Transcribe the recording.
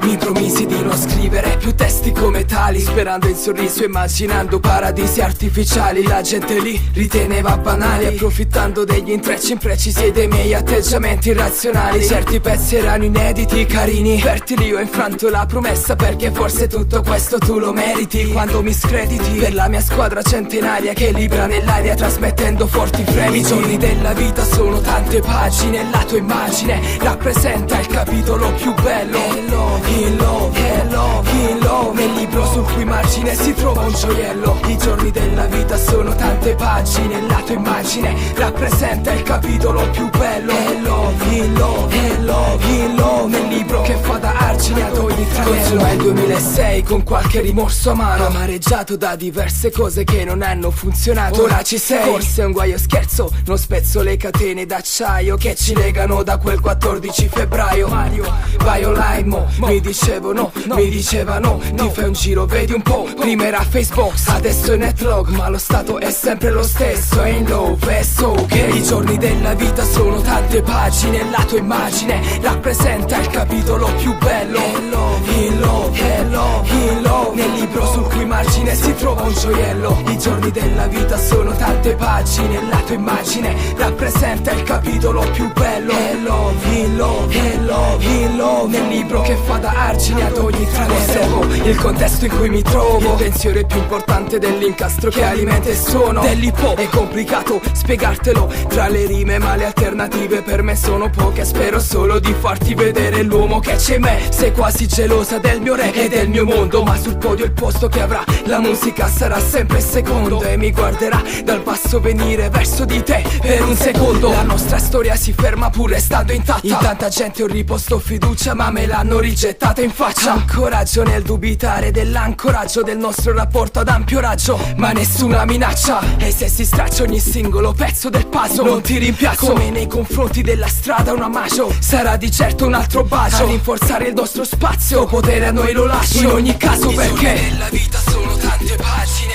Mi promisi di non scrivere più testi come tali, sperando in sorriso, immaginando paradisi artificiali. La gente lì riteneva banali, approfittando degli intrecci imprecisi e dei miei atteggiamenti irrazionali. Certi pezzi erano inediti, carini, fertili. Ho infranto la promessa perché forse tutto questo tu lo meriti. Quando mi screditi per la mia squadra centenaria che libra nell'aria trasmettendo forti freni. I giorni della vita sono tante pagine, la tua immagine rappresenta il capitolo più bello. In love, nel libro sul cui margine si trova un gioiello. I giorni della vita sono tante pagine, la tua immagine rappresenta il capitolo più bello. In love, nel libro che fa da argine ad ogni tranello. Consuma il 2006 con qualche rimorso amaro, amareggiato da diverse cose che non hanno funzionato. Ora ci sei, forse è un guaio scherzo, non spezzo le catene d'acciaio che ci legano da quel 14 febbraio. Mario, vai online mo, mi dicevo no, mi dicevano ti fai un giro, vedi un po', prima era Facebook, adesso è Netlog, ma lo stato è sempre lo stesso. È in love, è so che i giorni della vita sono tante pagine, la tua immagine rappresenta il capitolo più bello. In love, nel libro sul cui margine si trova un gioiello. I giorni della vita sono tante pagine, la tua immagine rappresenta il capitolo più bello. In love, nel libro che fa da argine ad ogni tranello. Il contesto in cui mi trovo, il pensiero è più importante dell'incastro che alimenta il suono dell'hip hop. È complicato spiegartelo tra le rime, ma le alternative per me sono poche. Spero solo di farti vedere l'uomo che c'è in me. Sei quasi gelosa del mio re e del mio mondo, ma sul podio il posto che avrà la musica sarà sempre secondo, e mi guarderà dal basso venire verso di te per un secondo. La nostra storia si ferma pure stando intatta. In tanta gente ho riposto fiducia, ma me l'hanno rigettata in faccia. Ancoraggio nel dubitare dell'ancoraggio del nostro rapporto ad ampio raggio, ma nessuna minaccia. E se si straccia ogni singolo pezzo del puzzle, non ti rimpiazzo. Come nei confronti della strada un amaggio, sarà di certo un altro bacio a rinforzare il nostro spazio. Potere a noi lo lascio in ogni caso, perché nella vita sono tante pagine.